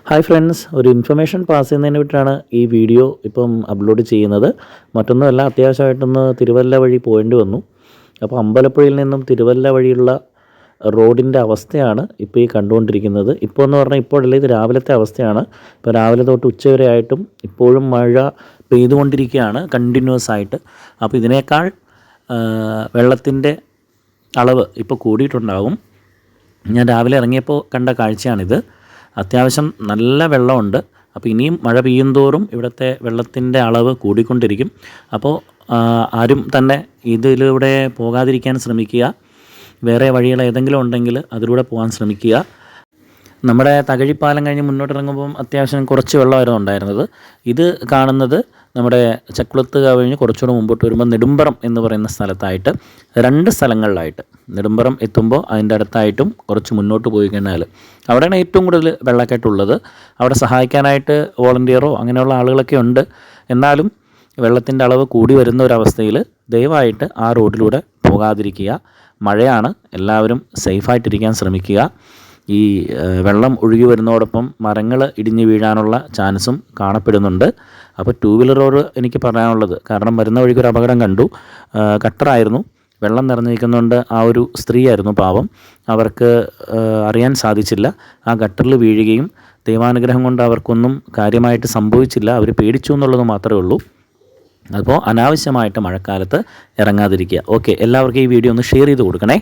Hi friends, ഒരു information pass ചെയ്യുന്നതിന് വേണ്ടിയിട്ടാണ് ഈ വീഡിയോ ഇപ്പം അപ്ലോഡ് ചെയ്യുന്നത്. മറ്റൊന്നുമല്ല, അത്യാവശ്യമായിട്ടൊന്ന് തിരുവല്ല വഴി പോകേണ്ടി വന്നു. അപ്പോൾ അമ്പലപ്പുഴയിൽ നിന്നും തിരുവല്ല വഴിയുള്ള റോഡിൻ്റെ അവസ്ഥയാണ് ഇപ്പോൾ ഈ കണ്ടുകൊണ്ടിരിക്കുന്നത്. ഇപ്പോൾ എന്ന് പറഞ്ഞാൽ ഇപ്പോഴല്ല, ഇത് രാവിലത്തെ അവസ്ഥയാണ്. ഇപ്പോൾ രാവിലെ തൊട്ട് ഉച്ചവരെ ആയിട്ടും ഇപ്പോഴും മഴ പെയ്തുകൊണ്ടിരിക്കുകയാണ് കണ്ടിന്യൂസ് ആയിട്ട്. അപ്പോൾ ഇതിനേക്കാൾ വെള്ളത്തിൻ്റെ അളവ് ഇപ്പോൾ കൂടിയിട്ടുണ്ടാകും. ഞാൻ രാവിലെ ഇറങ്ങിയപ്പോൾ കണ്ട കാഴ്ചയാണിത്. അത്യാവശ്യം നല്ല വെള്ളമുണ്ട്. അപ്പോൾ ഇനിയും മഴ പെയ്യുന്തോറും ഇവിടുത്തെ വെള്ളത്തിൻ്റെ അളവ് കൂടിക്കൊണ്ടിരിക്കും. അപ്പോൾ ആരും തന്നെ ഇതിലൂടെ പോകാതിരിക്കാൻ ശ്രമിക്കുക. വേറെ വഴികൾ ഏതെങ്കിലും ഉണ്ടെങ്കിൽ അതിലൂടെ പോകാൻ ശ്രമിക്കുക. നമ്മുടെ തകഴിപ്പാലം കഴിഞ്ഞ് മുന്നോട്ടിറങ്ങുമ്പം അത്യാവശ്യം കുറച്ച് വെള്ളമായിരുന്നു ഉണ്ടായിരുന്നത്. ഇത് കാണുന്നത് നമ്മുടെ ചക്കുളത്ത് കഴിഞ്ഞ് കുറച്ചുകൂടെ മുമ്പോട്ട് വരുമ്പോൾ നെടുമ്പറം എന്ന് പറയുന്ന സ്ഥലത്തായിട്ട്, രണ്ട് സ്ഥലങ്ങളിലായിട്ട്. നെടുമ്പറം എത്തുമ്പോൾ അതിൻ്റെ അടുത്തായിട്ടും കുറച്ച് മുന്നോട്ട് പോയി കഴിഞ്ഞാൽ അവിടെയാണ് ഏറ്റവും കൂടുതൽ വെള്ളക്കെട്ടുള്ളത്. അവിടെ സഹായിക്കാനായിട്ട് വോളണ്ടിയറോ അങ്ങനെയുള്ള ആളുകളൊക്കെ ഉണ്ട്. എന്നാലും വെള്ളത്തിൻ്റെ അളവ് കൂടി വരുന്ന ഒരവസ്ഥയിൽ ദയവായിട്ട് ആ റോഡിലൂടെ പോകാതിരിക്കുക. മഴയാണ്, എല്ലാവരും സേഫായിട്ടിരിക്കാൻ ശ്രമിക്കുക. ഈ വെള്ളം ഒഴുകി വരുന്നതോടൊപ്പം മരങ്ങൾ ഇടിഞ്ഞ് വീഴാനുള്ള ചാൻസും കാണപ്പെടുന്നുണ്ട്. അപ്പോൾ ടൂ വീലറോട് എനിക്ക് പറയാനുള്ളത്, കാരണം വരുന്ന വഴിക്ക് ഒരു അപകടം കണ്ടു. കട്ടറായിരുന്നു, വെള്ളം നിറഞ്ഞു നിൽക്കുന്നതുകൊണ്ട് ആ ഒരു സ്ത്രീയായിരുന്നു പാവം. അവർക്ക് അറിയാൻ സാധിച്ചില്ല. ആ ഗട്ടറിൽ വീഴുകയും ദൈവാനുഗ്രഹം കൊണ്ട് അവർക്കൊന്നും കാര്യമായിട്ട് സംഭവിച്ചില്ല. അവർ പേടിച്ചു എന്നുള്ളത് മാത്രമേ ഉള്ളൂ. അപ്പോൾ അനാവശ്യമായിട്ട് മഴക്കാലത്ത് ഇറങ്ങാതിരിക്കുക. ഓക്കെ, എല്ലാവർക്കും ഈ വീഡിയോ ഒന്ന് ഷെയർ ചെയ്ത് കൊടുക്കണേ.